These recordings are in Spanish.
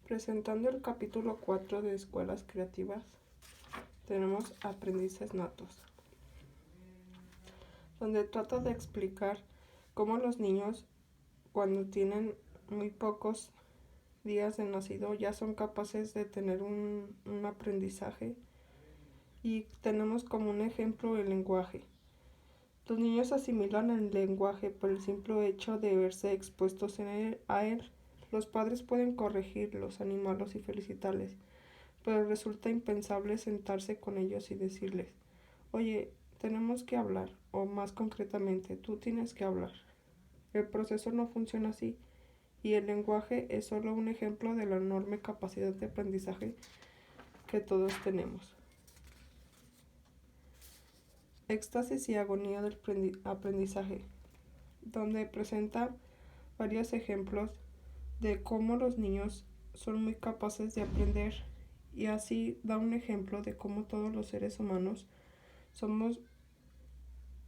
Presentando el capítulo 4 de Escuelas Creativas, tenemos Aprendices Natos, donde trata de explicar cómo los niños, cuando tienen muy pocos días de nacido, ya son capaces de tener un aprendizaje. Y tenemos como un ejemplo el lenguaje. Los niños asimilan el lenguaje por el simple hecho de verse expuestos a él. Los padres pueden corregirlos, animarlos y felicitarles, pero resulta impensable sentarse con ellos y decirles: oye, tenemos que hablar, o más concretamente, tú tienes que hablar. El proceso no funciona así, y el lenguaje es solo un ejemplo de la enorme capacidad de aprendizaje que todos tenemos. Éxtasis y agonía del aprendizaje, donde presenta varios ejemplos de cómo los niños son muy capaces de aprender, y así da un ejemplo de cómo todos los seres humanos somos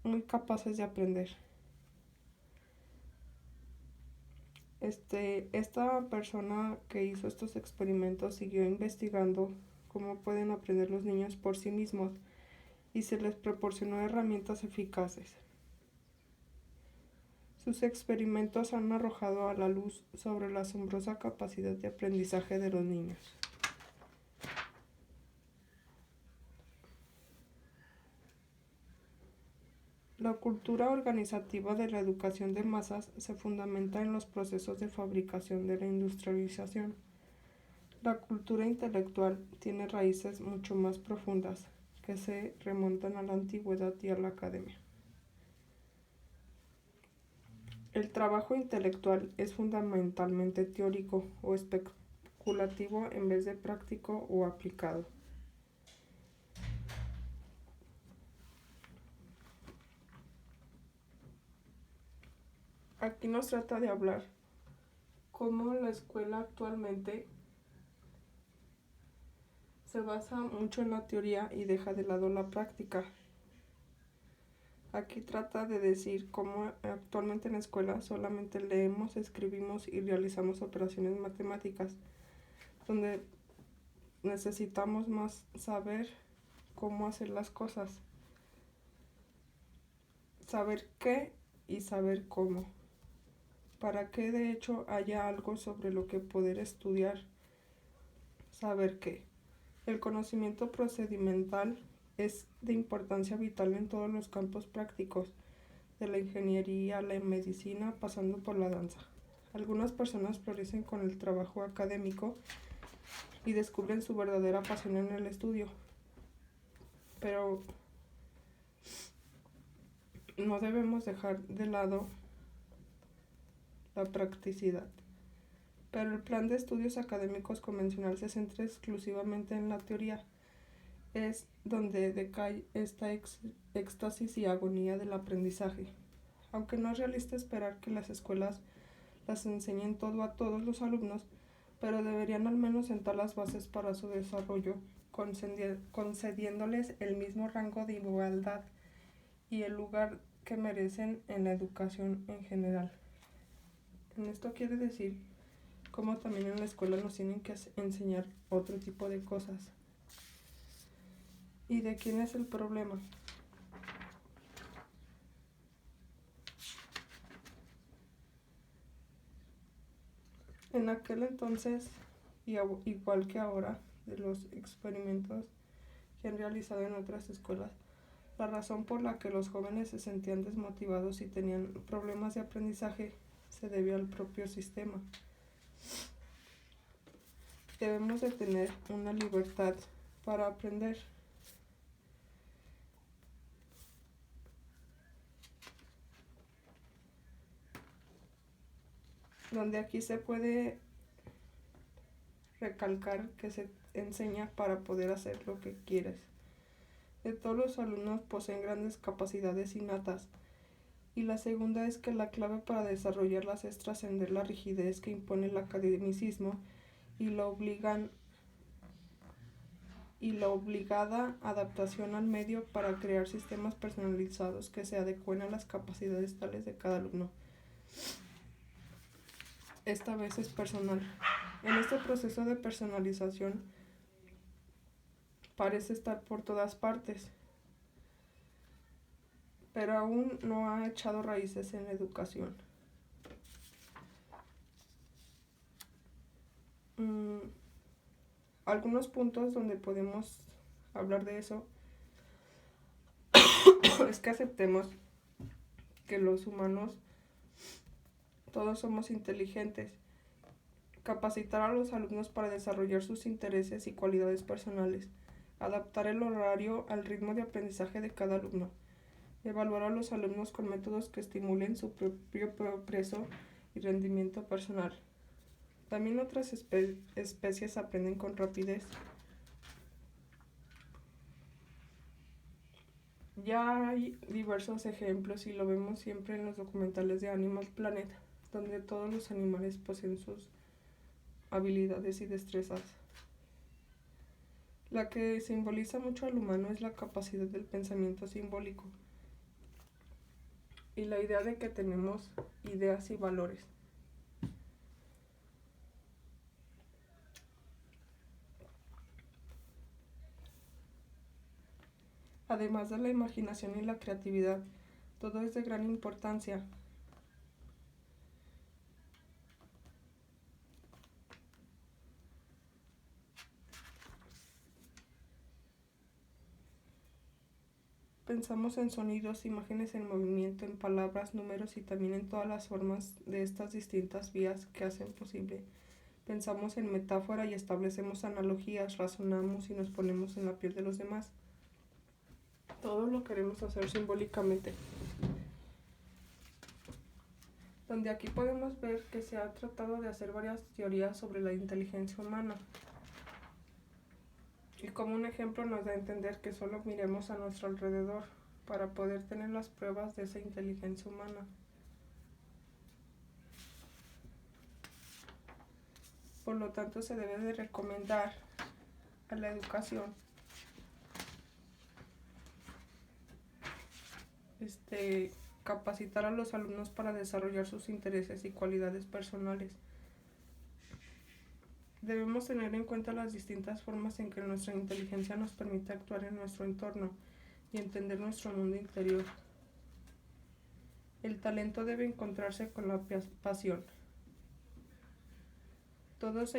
muy capaces de aprender. Esta persona que hizo estos experimentos siguió investigando cómo pueden aprender los niños por sí mismos y se les proporcionó herramientas eficaces. Sus experimentos han arrojado a la luz sobre la asombrosa capacidad de aprendizaje de los niños. La cultura organizativa de la educación de masas se fundamenta en los procesos de fabricación de la industrialización. La cultura intelectual tiene raíces mucho más profundas que se remontan a la antigüedad y a la academia. El trabajo intelectual es fundamentalmente teórico o especulativo en vez de práctico o aplicado. Aquí nos trata de hablar cómo la escuela actualmente se basa mucho en la teoría y deja de lado la práctica. Aquí trata de decir cómo actualmente en la escuela solamente leemos, escribimos y realizamos operaciones matemáticas, donde necesitamos más saber cómo hacer las cosas, saber qué y saber cómo, para que de hecho haya algo sobre lo que poder estudiar, saber qué. El conocimiento procedimental es de importancia vital en todos los campos prácticos, de la ingeniería, la medicina, pasando por la danza. Algunas personas florecen con el trabajo académico y descubren su verdadera pasión en el estudio, pero no debemos dejar de lado la practicidad. Pero el plan de estudios académicos convencional se centra exclusivamente en la teoría. Es donde decae esta éxtasis y agonía del aprendizaje. Aunque no es realista esperar que las escuelas las enseñen todo a todos los alumnos, pero deberían al menos sentar las bases para su desarrollo, concediéndoles el mismo rango de igualdad y el lugar que merecen en la educación en general. En esto quiere decir cómo también en la escuela nos tienen que enseñar otro tipo de cosas. ¿Y de quién es el problema? En aquel entonces, y igual que ahora, de los experimentos que han realizado en otras escuelas, la razón por la que los jóvenes se sentían desmotivados y tenían problemas de aprendizaje se debió al propio sistema. Debemos de tener una libertad para aprender. Donde aquí se puede recalcar que se enseña para poder hacer lo que quieres. Todos los alumnos poseen grandes capacidades innatas, y la segunda es que la clave para desarrollarlas es trascender la rigidez que impone el academicismo y la obligada adaptación al medio para crear sistemas personalizados que se adecúen a las capacidades tales de cada alumno. Esta vez es personal. En este proceso de personalización parece estar por todas partes, pero aún no ha echado raíces en la educación. Algunos puntos donde podemos hablar de eso es que aceptemos que los humanos todos somos inteligentes. Capacitar a los alumnos para desarrollar sus intereses y cualidades personales. Adaptar el horario al ritmo de aprendizaje de cada alumno. Evaluar a los alumnos con métodos que estimulen su propio progreso y rendimiento personal. También otras especies aprenden con rapidez. Ya hay diversos ejemplos y lo vemos siempre en los documentales de Animal Planet, donde todos los animales poseen sus habilidades y destrezas. La que simboliza mucho al humano es la capacidad del pensamiento simbólico y la idea de que tenemos ideas y valores. Además de la imaginación y la creatividad, todo es de gran importancia. Pensamos en sonidos, imágenes en movimiento, en palabras, números y también en todas las formas de estas distintas vías que hacen posible. Pensamos en metáfora y establecemos analogías, razonamos y nos ponemos en la piel de los demás. Todo lo queremos hacer simbólicamente. Donde aquí podemos ver que se ha tratado de hacer varias teorías sobre la inteligencia humana. Y como un ejemplo nos da a entender que solo miremos a nuestro alrededor para poder tener las pruebas de esa inteligencia humana. Por lo tanto, se debe de recomendar a la educación capacitar a los alumnos para desarrollar sus intereses y cualidades personales. Debemos tener en cuenta las distintas formas en que nuestra inteligencia nos permite actuar en nuestro entorno y entender nuestro mundo interior. El talento debe encontrarse con la pasión. Todos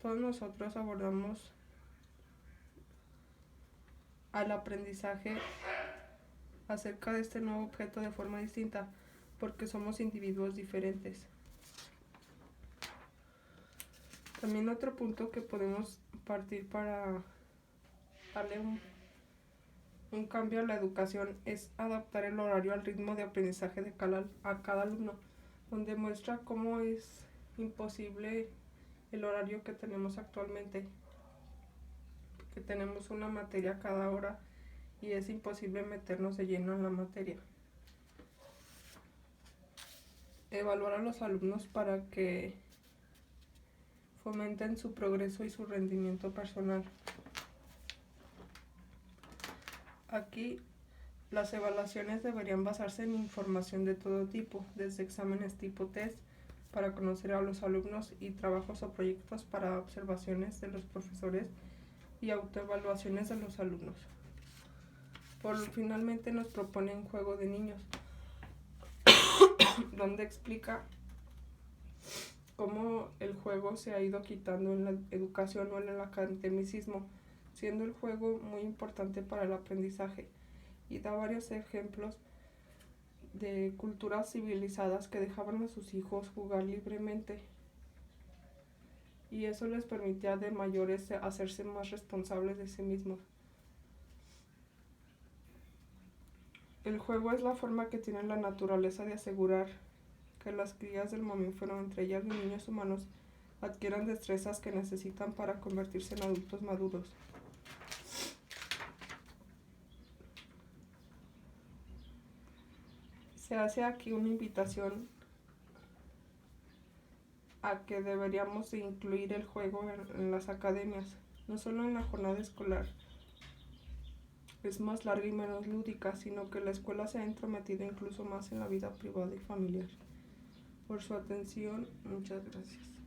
nosotros abordamos al aprendizaje acerca de este nuevo objeto de forma distinta, porque somos individuos diferentes. También otro punto que podemos partir para darle un cambio a la educación es adaptar el horario al ritmo de aprendizaje de cada alumno, donde muestra cómo es imposible el horario que tenemos actualmente, que tenemos una materia cada hora y es imposible meternos de lleno en la materia. Evaluar a los alumnos para que fomenten su progreso y su rendimiento personal. Aquí las evaluaciones deberían basarse en información de todo tipo, desde exámenes tipo test para conocer a los alumnos y trabajos o proyectos para observaciones de los profesores y autoevaluaciones de los alumnos. Finalmente nos propone un juego de niños donde explica cómo el juego se ha ido quitando en la educación o en el academicismo, siendo el juego muy importante para el aprendizaje, y da varios ejemplos de culturas civilizadas que dejaban a sus hijos jugar libremente y eso les permitía de mayores hacerse más responsables de sí mismos. El juego es la forma que tiene la naturaleza de asegurar que las crías del mamífero, entre ellas los niños humanos, adquieran destrezas que necesitan para convertirse en adultos maduros. Se hace aquí una invitación a que deberíamos de incluir el juego en las academias, no solo en la jornada escolar. Es más larga y menos lúdica, sino que la escuela se ha entrometido incluso más en la vida privada y familiar. Por su atención, muchas gracias.